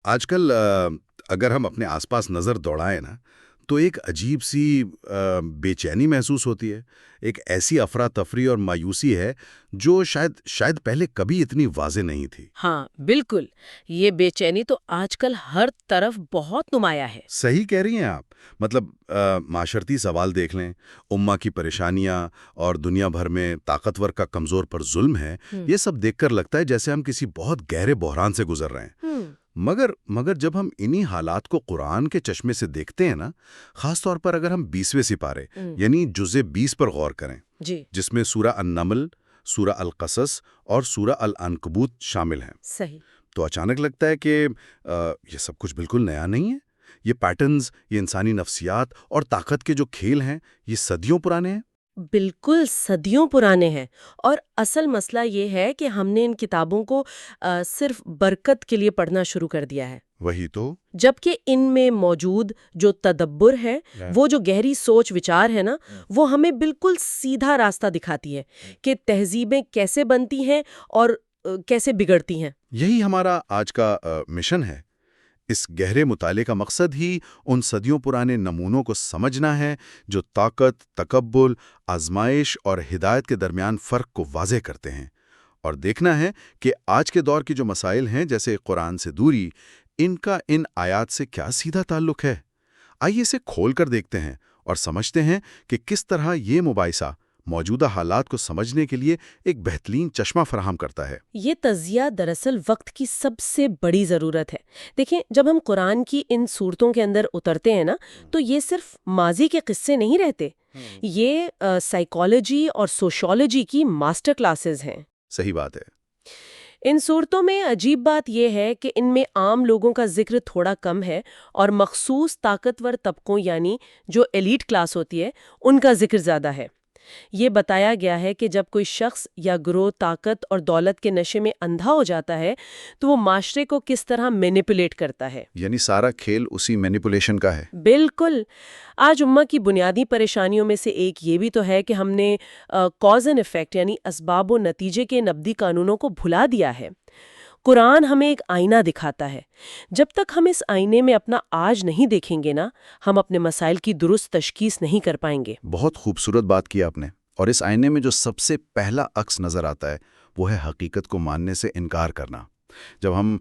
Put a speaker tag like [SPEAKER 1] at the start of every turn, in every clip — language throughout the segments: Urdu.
[SPEAKER 1] آج کل اگر ہم اپنے آس پاس نظر دوڑائیں نا تو ایک عجیب سی بے چینی محسوس ہوتی ہے۔ ایک ایسی افراتفری اور مایوسی ہے جو شاید پہلے کبھی اتنی واضح نہیں تھی۔
[SPEAKER 2] ہاں بالکل، یہ بے چینی تو آج کل ہر طرف بہت نمایاں ہے۔
[SPEAKER 1] صحیح کہہ رہی ہیں آپ۔ مطلب معاشرتی سوال دیکھ لیں، امہ کی پریشانیاں اور دنیا بھر میں طاقتور کا کمزور پر ظلم ہے، یہ سب دیکھ کر لگتا ہے جیسے ہم کسی بہت گہرے بحران سے گزر رہے ہیں۔
[SPEAKER 2] ہم
[SPEAKER 1] مگر جب ہم انہی حالات کو قرآن کے چشمے سے دیکھتے ہیں نا، خاص طور پر اگر ہم 20ویں سپارے یعنی جزء 20 پر غور کریں،
[SPEAKER 2] جی
[SPEAKER 1] جس میں سورہ النمل، سورہ القصص اور سورہ العنکبوت شامل ہیں،
[SPEAKER 2] صحیح،
[SPEAKER 1] تو اچانک لگتا ہے کہ یہ سب کچھ بالکل نیا نہیں ہے۔ یہ پیٹرنز، یہ انسانی نفسیات اور طاقت کے جو کھیل ہیں، یہ صدیوں پرانے ہیں۔
[SPEAKER 2] بالکل صدیوں پرانے ہیں، اور اصل مسئلہ یہ ہے کہ ہم نے ان کتابوں کو صرف برکت کے لیے پڑھنا شروع کر دیا ہے،
[SPEAKER 1] وہی تو۔
[SPEAKER 2] جبکہ ان میں موجود جو تدبر ہے، وہ جو گہری سوچ وچار ہے نا، وہ ہمیں بالکل سیدھا راستہ دکھاتی ہے کہ تہذیبیں کیسے بنتی ہیں اور کیسے بگڑتی ہیں۔
[SPEAKER 1] یہی ہمارا آج کا مشن ہے۔ اس گہرے مطالعے کا مقصد ہی ان صدیوں پرانے نمونوں کو سمجھنا ہے جو طاقت، تکبر، آزمائش اور ہدایت کے درمیان فرق کو واضح کرتے ہیں، اور دیکھنا ہے کہ آج کے دور کی جو مسائل ہیں جیسے قرآن سے دوری، ان کا ان آیات سے کیا سیدھا تعلق ہے۔ آئیے اسے کھول کر دیکھتے ہیں اور سمجھتے ہیں کہ کس طرح یہ مباحثہ موجودہ حالات کو سمجھنے کے لیے ایک بہترین چشمہ فراہم کرتا ہے۔
[SPEAKER 2] یہ تجزیہ دراصل وقت کی سب سے بڑی ضرورت ہے۔ دیکھیں، جب ہم قرآن کی ان صورتوں کے اندر اترتے ہیں نا، تو یہ صرف ماضی کے قصے نہیں رہتے، یہ سائیکالوجی اور سوشیولوجی کی ماسٹر کلاسز ہیں۔
[SPEAKER 1] صحیح بات ہے۔
[SPEAKER 2] ان صورتوں میں عجیب بات یہ ہے کہ ان میں عام لوگوں کا ذکر تھوڑا کم ہے، اور مخصوص طاقتور طبقوں یعنی جو ایلیٹ کلاس ہوتی ہے، ان کا ذکر زیادہ ہے۔ یہ بتایا گیا ہے کہ جب کوئی شخص یا گروہ طاقت اور دولت کے نشے میں اندھا ہو جاتا ہے تو وہ معاشرے کو کس طرح مینیپولیٹ کرتا ہے۔
[SPEAKER 1] یعنی سارا کھیل اسی مینیپولیشن کا ہے۔
[SPEAKER 2] بالکل۔ آج امہ کی بنیادی پریشانیوں میں سے ایک یہ بھی تو ہے کہ ہم نے کاز اینڈ ایفیکٹ یعنی اسباب و نتیجے کے نبدی قانونوں کو بھلا دیا ہے۔ قرآن ہمیں ایک آئینہ دکھاتا ہے۔ جب تک ہم اس آئینے میں اپنا آج نہیں دیکھیں گے نا، ہم اپنے مسائل کی درست تشخیص نہیں کر پائیں گے۔
[SPEAKER 1] بہت خوبصورت بات کی آپ نے۔ اور اس آئینے میں جو سب سے پہلا عکس نظر آتا ہے وہ ہے حقیقت کو ماننے سے انکار کرنا۔ جب ہم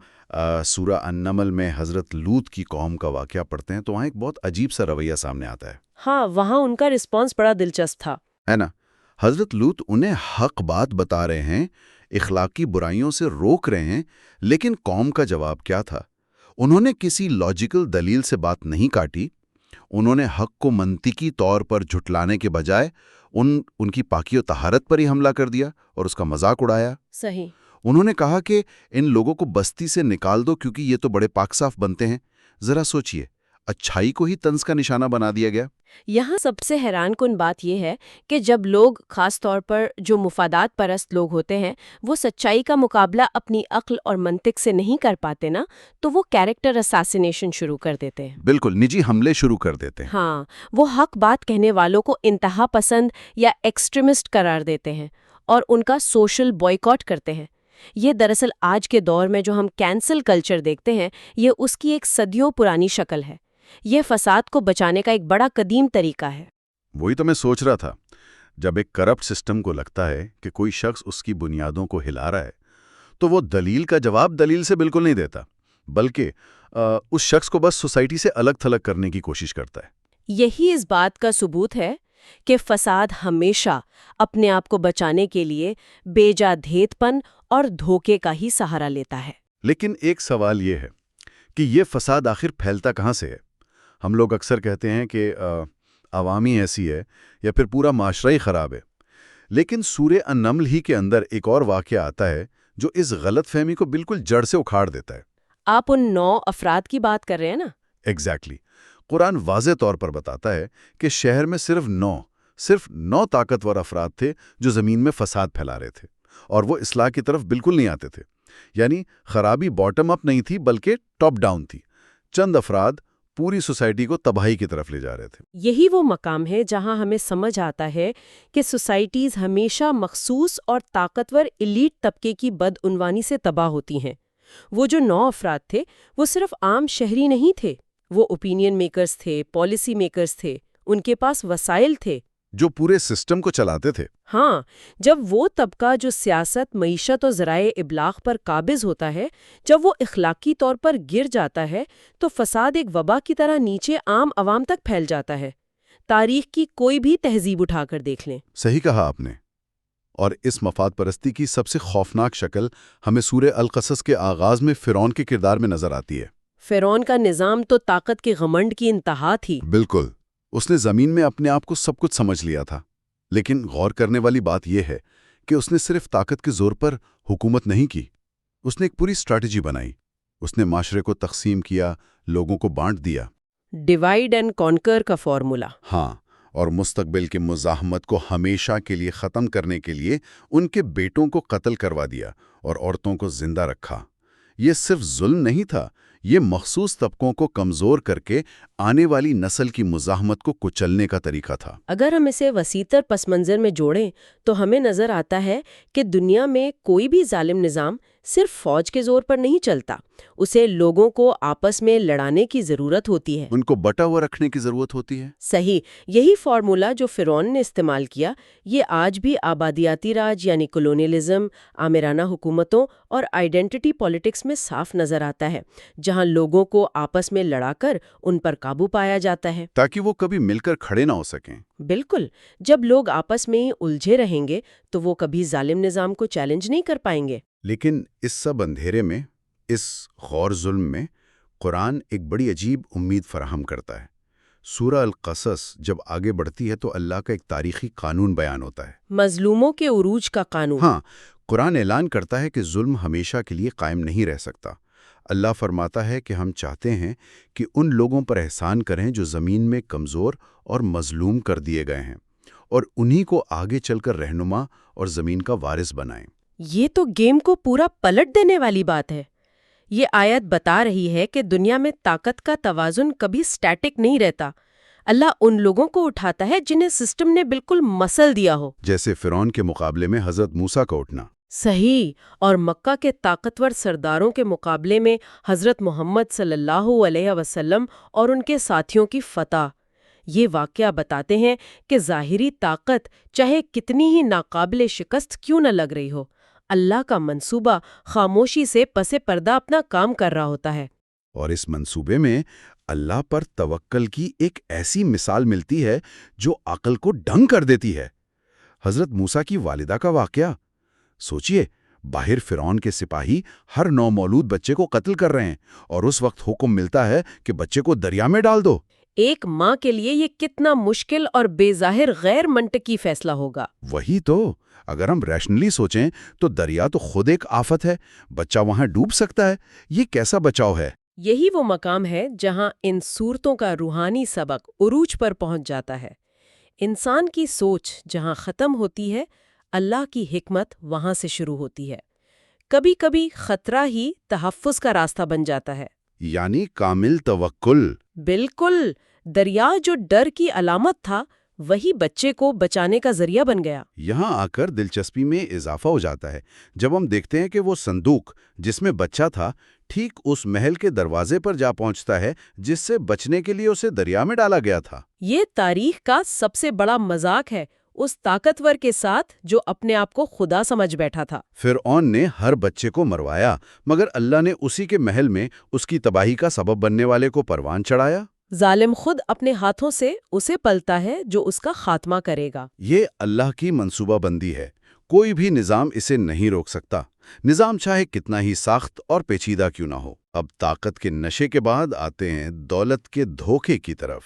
[SPEAKER 1] سورہ النمل میں حضرت لوط کی قوم کا واقعہ پڑھتے ہیں تو وہاں ایک بہت عجیب سا رویہ سامنے آتا ہے۔
[SPEAKER 2] ہاں، وہاں ان کا رسپانس بڑا دلچسپ تھا۔
[SPEAKER 1] ہے نا؟ حضرت لوط انہیں حق بات بتا رہے ہیں، اخلاقی برائیوں سے روک رہے ہیں، لیکن قوم کا جواب کیا تھا؟ انہوں نے کسی لاجیکل دلیل سے بات نہیں کاٹی، انہوں نے حق کو منطقی طور پر جھٹلانے کے بجائے ان کی پاکی و طہارت پر ہی حملہ کر دیا اور اس کا مذاق اڑایا۔
[SPEAKER 2] صحیح۔
[SPEAKER 1] انہوں نے کہا کہ ان لوگوں کو بستی سے نکال دو کیونکہ یہ تو بڑے پاک صاف بنتے ہیں۔ ذرا سوچئے، اچھائی کو ہی طنز کا نشانہ بنا دیا گیا۔
[SPEAKER 2] یہاں سب سے حیران کن بات یہ ہے کہ جب لوگ، خاص طور پر جو مفادات پرست لوگ ہوتے ہیں، وہ سچائی کا مقابلہ اپنی عقل اور منطق سے نہیں کر پاتے نا، تو وہ کیریکٹر اساسینیشن شروع کر دیتے ہیں۔
[SPEAKER 1] بالکل، نجی حملے شروع کر دیتے ہیں۔
[SPEAKER 2] ہاں، وہ حق بات کہنے والوں کو انتہا پسند یا ایکسٹریمسٹ قرار دیتے ہیں اور ان کا سوشل بوائیکاٹ کرتے ہیں۔ یہ دراصل آج کے دور میں جو ہم کینسل کلچر دیکھتے ہیں، یہ اس کی ایک صدیوں پرانی شکل ہے۔ یہ فساد کو بچانے کا ایک بڑا قدیم طریقہ ہے۔
[SPEAKER 1] وہی تو میں سوچ رہا تھا، جب ایک کرپٹ سسٹم کو لگتا ہے کہ کوئی شخص اس کی بنیادوں کو ہلا رہا ہے تو وہ دلیل کا جواب دلیل سے بالکل نہیں دیتا، بلکہ اس شخص کو بس سوسائٹی سے الگ تھلگ کرنے کی کوشش کرتا ہے۔
[SPEAKER 2] یہی اس بات کا ثبوت ہے کہ فساد ہمیشہ اپنے آپ کو بچانے کے لیے بے جا دھیت پن اور دھوکے کا ہی سہارا لیتا ہے۔
[SPEAKER 1] لیکن ایک سوال یہ ہے کہ یہ فساد آخر پھیلتا کہاں سے ہے؟ ہم لوگ اکثر کہتے ہیں کہ عوامی ایسی ہے یا پھر پورا معاشرہ ہی خراب ہے، لیکن سورہ النمل ہی کے اندر ایک اور واقعہ آتا ہے جو اس غلط فہمی کو بالکل جڑ سے اکھاڑ دیتا ہے۔
[SPEAKER 2] آپ ان 9 افراد کی بات کر رہے ہیں نا؟
[SPEAKER 1] ایگزیکٹلی۔ قرآن واضح طور پر بتاتا ہے کہ شہر میں صرف 9 طاقتور افراد تھے جو زمین میں فساد پھیلا رہے تھے، اور وہ اصلاح کی طرف بالکل نہیں آتے تھے۔ یعنی خرابی باٹم اپ نہیں تھی بلکہ ٹاپ ڈاؤن تھی۔ چند افراد پوری سوسائٹی کو تباہی کی طرف لے جا رہے تھے۔
[SPEAKER 2] یہی وہ مقام ہے جہاں ہمیں سمجھ آتا ہے کہ سوسائٹیز ہمیشہ مخصوص اور طاقتور ایلیٹ طبقے کی بدعنوانی سے تباہ ہوتی ہیں۔ وہ جو 9 افراد تھے وہ صرف عام شہری نہیں تھے، وہ اوپینین میکرز تھے، پالیسی میکرز تھے، ان کے پاس وسائل تھے
[SPEAKER 1] جو پورے سسٹم کو چلاتے تھے۔
[SPEAKER 2] ہاں، جب وہ طبقہ جو سیاست، معیشت اور ذرائع ابلاغ پر قابض ہوتا ہے، جب وہ اخلاقی طور پر گر جاتا ہے تو فساد ایک وبا کی طرح نیچے عام عوام تک پھیل جاتا ہے۔ تاریخ کی کوئی بھی تہذیب اٹھا کر دیکھ لیں۔
[SPEAKER 1] صحیح کہا آپ نے۔ اور اس مفاد پرستی کی سب سے خوفناک شکل ہمیں سورہ القصص کے آغاز میں فرعون کے کردار میں نظر آتی ہے۔
[SPEAKER 2] فرعون کا نظام تو طاقت کے گھمنڈ کی انتہا تھی۔
[SPEAKER 1] بالکل، اس نے زمین میں اپنے آپ کو سب کچھ سمجھ لیا تھا، لیکن غور کرنے والی بات یہ ہے کہ اس نے صرف طاقت کے زور پر حکومت نہیں کی، اس نے ایک پوری اسٹریٹجی بنائی۔ اس نے معاشرے کو تقسیم کیا، لوگوں کو بانٹ دیا۔
[SPEAKER 2] ڈیوائیڈ اینڈ کانکر کا فارمولا۔
[SPEAKER 1] ہاں، اور مستقبل کی مزاحمت کو ہمیشہ کے لیے ختم کرنے کے لیے ان کے بیٹوں کو قتل کروا دیا اور عورتوں کو زندہ رکھا۔ یہ صرف ظلم نہیں تھا، یہ مخصوص طبقوں کو کمزور کر کے آنے والی نسل کی مزاحمت کو کچلنے کا طریقہ تھا۔
[SPEAKER 2] اگر ہم اسے وسیع پس منظر میں جوڑیں تو ہمیں نظر آتا ہے کہ دنیا میں کوئی بھی ظالم نظام صرف فوج کے زور پر نہیں چلتا، اسے لوگوں کو آپس میں لڑانے کی ضرورت ہوتی ہے،
[SPEAKER 1] ان کو بٹا ہوا رکھنے کی ضرورت ہوتی ہے۔
[SPEAKER 2] صحیح، یہی فارمولا جو فرعون نے استعمال کیا، یہ آج بھی آبادیاتی راج یعنی کولونیلزم، آمرانہ حکومتوں اور آئیڈینٹی پالیٹکس میں صاف نظر آتا ہے، جہاں لوگوں کو آپس میں لڑا کر ان پر قابو پایا جاتا ہے
[SPEAKER 1] تاکہ وہ کبھی مل کر کھڑے نہ ہو سکیں۔
[SPEAKER 2] بالکل، جب لوگ آپس میں ہی الجھے رہیں گے تو وہ کبھی ظالم نظام کو چیلنج نہیں کر پائیں گے۔
[SPEAKER 1] لیکن اس سب اندھیرے میں، اس غور ظلم میں، قرآن ایک بڑی عجیب امید فراہم کرتا ہے۔ سورہ القصص جب آگے بڑھتی ہے تو اللہ کا ایک تاریخی قانون بیان ہوتا ہے۔
[SPEAKER 2] مظلوموں کے عروج کا قانون۔
[SPEAKER 1] ہاں، قرآن اعلان کرتا ہے کہ ظلم ہمیشہ کے لیے قائم نہیں رہ سکتا۔ اللہ فرماتا ہے کہ ہم چاہتے ہیں کہ ان لوگوں پر احسان کریں جو زمین میں کمزور اور مظلوم کر دیے گئے ہیں، اور انہی کو آگے چل کر رہنما اور زمین کا وارث بنائیں۔
[SPEAKER 2] یہ تو گیم کو پورا پلٹ دینے والی بات ہے۔ یہ آیت بتا رہی ہے کہ دنیا میں طاقت کا توازن کبھی سٹیٹک نہیں رہتا۔ اللہ ان لوگوں کو اٹھاتا ہے جنہیں سسٹم نے بالکل مسل دیا ہو،
[SPEAKER 1] جیسے فرعون کے مقابلے میں حضرت موسیٰ کا اٹھنا۔
[SPEAKER 2] صحیح، اور مکہ کے طاقتور سرداروں کے مقابلے میں حضرت محمد صلی اللہ علیہ وسلم اور ان کے ساتھیوں کی فتح۔ یہ واقعہ بتاتے ہیں کہ ظاہری طاقت چاہے کتنی ہی ناقابل شکست کیوں نہ لگ رہی ہو، اللہ کا منصوبہ خاموشی سے پس پردہ اپنا کام کر رہا ہوتا ہے۔
[SPEAKER 1] اور اس منصوبے میں اللہ پر توکل کی ایک ایسی مثال ملتی ہے جو عقل کو ڈنگ کر دیتی ہے۔ حضرت موسیٰ کی والدہ کا واقعہ سوچئے، باہر فرعون کے سپاہی ہر نومولود بچے کو قتل کر رہے ہیں، اور اس وقت حکم ملتا ہے کہ بچے کو دریا میں ڈال دو۔
[SPEAKER 2] ایک ماں کے لیے یہ کتنا مشکل اور بے ظاہر غیر منطقی فیصلہ ہوگا۔
[SPEAKER 1] وہی تو، اگر ہم ریشنلی سوچیں تو دریا تو خود ایک آفت ہے، بچہ وہاں ڈوب سکتا ہے، یہ کیسا بچاؤ ہے؟
[SPEAKER 2] یہی وہ مقام ہے جہاں ان صورتوں کا روحانی سبق عروج پر پہنچ جاتا ہے۔ انسان کی سوچ جہاں ختم ہوتی ہے، اللہ کی حکمت وہاں سے شروع ہوتی ہے۔ کبھی کبھی خطرہ ہی تحفظ کا راستہ بن جاتا ہے۔
[SPEAKER 1] یعنی کامل توکل۔
[SPEAKER 2] بالکل، دریا جو ڈر کی علامت تھا، وہی بچے کو بچانے کا ذریعہ بن گیا۔
[SPEAKER 1] یہاں آ کر دلچسپی میں اضافہ ہو جاتا ہے جب ہم دیکھتے ہیں کہ وہ صندوق جس میں بچہ تھا ٹھیک اس محل کے دروازے پر جا پہنچتا ہے جس سے بچنے کے لیے اسے دریا میں ڈالا گیا تھا۔
[SPEAKER 2] یہ تاریخ کا سب سے بڑا مذاق ہے اس طاقتور کے ساتھ جو اپنے آپ کو خدا سمجھ بیٹھا تھا۔
[SPEAKER 1] فرعون نے ہر بچے کو مروایا، مگر اللہ نے اسی کے محل میں اس کی تباہی کا سبب بننے والے کو پروان چڑھایا۔
[SPEAKER 2] ظالم خود اپنے ہاتھوں سے اسے پلتا ہے جو اس کا خاتمہ کرے گا۔
[SPEAKER 1] یہ اللہ کی منصوبہ بندی ہے، کوئی بھی نظام اسے نہیں روک سکتا، نظام چاہے کتنا ہی سخت اور پیچیدہ کیوں نہ ہو۔ اب طاقت کے نشے کے بعد آتے ہیں دولت کے دھوکے کی طرف۔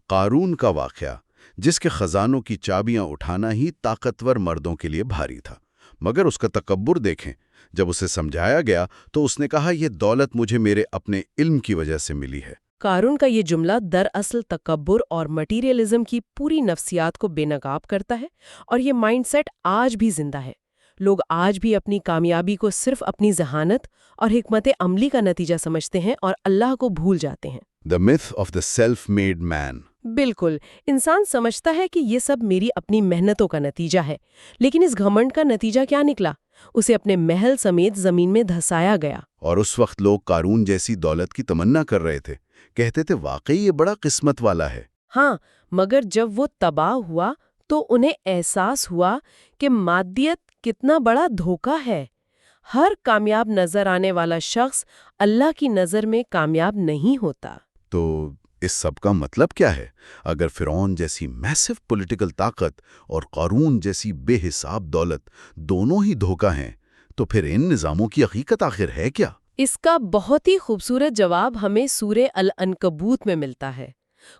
[SPEAKER 1] قارون کا واقعہ، جس کے خزانوں کی چابیاں اٹھانا ہی طاقتور مردوں کے لیے بھاری تھا، مگر اس کا تکبر دیکھیں۔ جب اسے سمجھایا گیا تو اس نے کہا، یہ دولت مجھے میرے اپنے علم کی وجہ سے ملی ہے۔
[SPEAKER 2] قارون کا یہ جملہ دراصل تکبر اور مٹیریلزم کی پوری نفسیات کو بے نقاب کرتا ہے، اور یہ مائنڈ سیٹ آج بھی زندہ ہے۔ لوگ آج بھی اپنی کامیابی کو صرف اپنی ذہانت اور حکمت عملی کا نتیجہ سمجھتے ہیں اور اللہ کو بھول جاتے ہیں۔
[SPEAKER 1] The myth of the self-made man۔
[SPEAKER 2] بالکل، انسان سمجھتا ہے کہ یہ سب میری اپنی محنتوں کا نتیجہ ہے، لیکن اس گھمنڈ کا نتیجہ کیا نکلا؟ اسے اپنے محل سمیت زمین میں دھسایا گیا۔
[SPEAKER 1] اور اس وقت لوگ قارون جیسی دولت کی تمنا کر رہے تھے، کہتے تھے واقعی یہ بڑا قسمت والا ہے۔
[SPEAKER 2] ہاں، مگر جب وہ تباہ ہوا تو انہیں احساس ہوا کہ مادیت کتنا بڑا دھوکہ ہے۔ ہر کامیاب نظر آنے والا شخص اللہ کی نظر میں کامیاب نہیں ہوتا۔
[SPEAKER 1] تو اس سب کا مطلب کیا ہے؟ اگر فرعون جیسی میسو پولیٹیکل طاقت اور قارون جیسی بے حساب دولت دونوں ہی دھوکہ ہیں، تو پھر ان نظاموں کی حقیقت آخر ہے کیا؟
[SPEAKER 2] اس کا بہت ہی خوبصورت جواب ہمیں سورہ العنکبوت میں ملتا ہے۔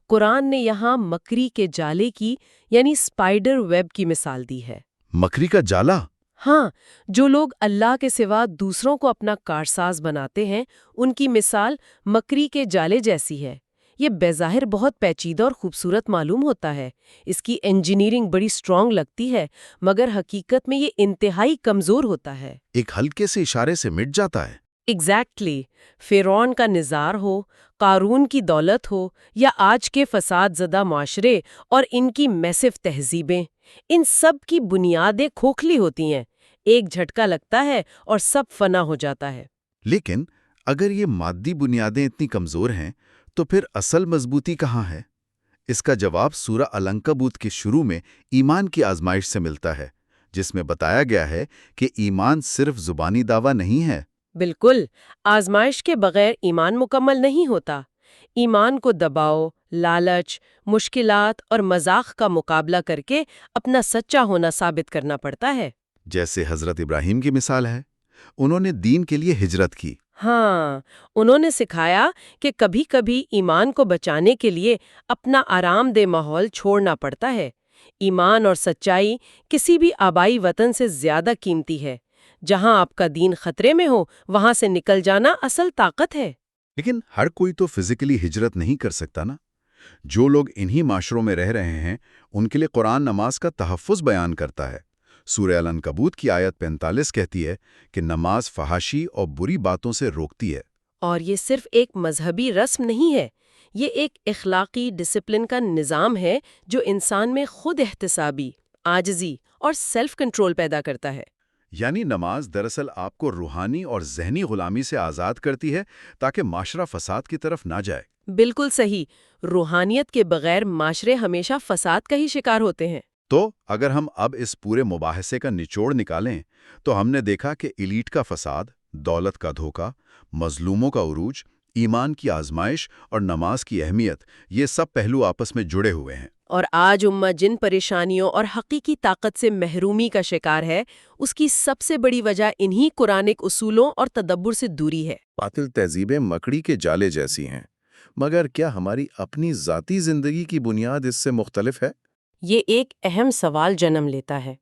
[SPEAKER 2] قرآن نے یہاں مکری کے جالے کی یعنی اسپائڈر ویب کی مثال دی ہے۔
[SPEAKER 1] مکری کا جالا؟
[SPEAKER 2] ہاں، جو لوگ اللہ کے سوا دوسروں کو اپنا کارساز بناتے ہیں، ان کی مثال مکری کے جالے جیسی ہے۔ یہ بظاہر بہت پیچیدہ اور خوبصورت معلوم ہوتا ہے، اس کی انجینئرنگ بڑی سٹرونگ لگتی ہے، مگر حقیقت میں یہ انتہائی کمزور ہوتا ہے۔
[SPEAKER 1] ایک ہلکے سے اشارے سے مٹ جاتا ہے۔
[SPEAKER 2] ایگزیکٹلی، فرعون کا نظار ہو، قارون کی دولت ہو، یا آج کے فساد زدہ معاشرے اور ان کی میسف تہذیبیں، ان سب کی بنیادیں کھوکھلی ہوتی ہیں۔ ایک جھٹکا لگتا ہے اور سب فنا ہو جاتا ہے۔
[SPEAKER 1] لیکن اگر یہ مادی بنیادیں اتنی کمزور ہیں، تو پھر اصل مضبوطی کہاں ہے؟ اس کا جواب سورہ العنکبوت کے شروع میں ایمان کی آزمائش سے ملتا ہے، جس میں بتایا گیا ہے کہ ایمان صرف زبانی دعویٰ نہیں ہے۔
[SPEAKER 2] بالکل، آزمائش کے بغیر ایمان مکمل نہیں ہوتا۔ ایمان کو دباؤ، لالچ، مشکلات اور مذاق کا مقابلہ کر کے اپنا سچا ہونا ثابت کرنا پڑتا ہے۔
[SPEAKER 1] جیسے حضرت ابراہیم کی مثال ہے، انہوں نے دین کے لیے ہجرت کی۔
[SPEAKER 2] ہاں، انہوں نے سکھایا کہ کبھی کبھی ایمان کو بچانے کے لیے اپنا آرام دہ ماحول چھوڑنا پڑتا ہے۔ ایمان اور سچائی کسی بھی آبائی وطن سے زیادہ قیمتی ہے۔ جہاں آپ کا دین خطرے میں ہو، وہاں سے نکل جانا اصل طاقت ہے۔
[SPEAKER 1] لیکن ہر کوئی تو فزیکلی ہجرت نہیں کر سکتا نا۔ جو لوگ انہی معاشروں میں رہ رہے ہیں، ان کے لیے قرآن نماز کا تحفظ بیان کرتا ہے۔ سورہ العنکبوت کی آیت 45 کہتی ہے کہ نماز فحاشی اور بری باتوں سے روکتی ہے۔
[SPEAKER 2] اور یہ صرف ایک مذہبی رسم نہیں ہے، یہ ایک اخلاقی ڈسپلن کا نظام ہے جو انسان میں خود احتسابی، عاجزی اور سیلف کنٹرول پیدا کرتا ہے۔
[SPEAKER 1] یعنی نماز دراصل آپ کو روحانی اور ذہنی غلامی سے آزاد کرتی ہے تاکہ معاشرہ فساد کی طرف نہ جائے۔
[SPEAKER 2] بالکل صحیح، روحانیت کے بغیر معاشرے ہمیشہ فساد کا ہی شکار ہوتے ہیں۔
[SPEAKER 1] تو اگر ہم اب اس پورے مباحثے کا نچوڑ نکالیں تو ہم نے دیکھا کہ ایلیٹ کا فساد، دولت کا دھوکہ، مظلوموں کا عروج، ایمان کی آزمائش اور نماز کی اہمیت، یہ سب پہلو آپس میں جڑے ہوئے ہیں۔
[SPEAKER 2] اور آج امت جن پریشانیوں اور حقیقی طاقت سے محرومی کا شکار ہے، اس کی سب سے بڑی وجہ انہی قرآنک اصولوں اور تدبر سے دوری ہے۔
[SPEAKER 1] باطل تہذیبیں مکڑی کے جالے جیسی ہیں، مگر کیا ہماری اپنی ذاتی زندگی کی بنیاد اس سے مختلف ہے؟
[SPEAKER 2] یہ ایک اہم سوال جنم لیتا ہے۔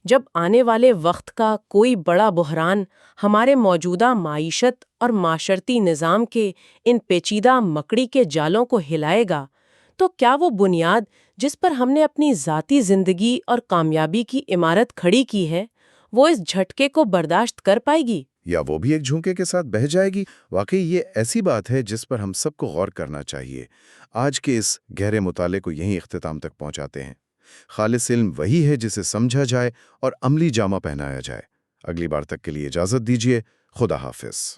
[SPEAKER 2] جب آنے والے وقت کا کوئی بڑا بحران ہمارے موجودہ معیشت اور معاشرتی نظام کے ان پیچیدہ مکڑی کے جالوں کو ہلائے گا، تو کیا وہ بنیاد جس پر ہم نے اپنی ذاتی زندگی اور کامیابی کی عمارت کھڑی کی ہے، وہ اس جھٹکے کو برداشت کر پائے گی؟
[SPEAKER 1] یا وہ بھی ایک جھونکے کے ساتھ بہہ جائے گی؟ واقعی یہ ایسی بات ہے جس پر ہم سب کو غور کرنا چاہیے۔ آج کے اس گہرے مطالعے کو یہیں اختتام تک پہنچاتے ہیں۔ خالص علم وہی ہے جسے سمجھا جائے اور عملی جامہ پہنایا جائے۔ اگلی بار تک کے لیے اجازت دیجیے۔ خدا حافظ۔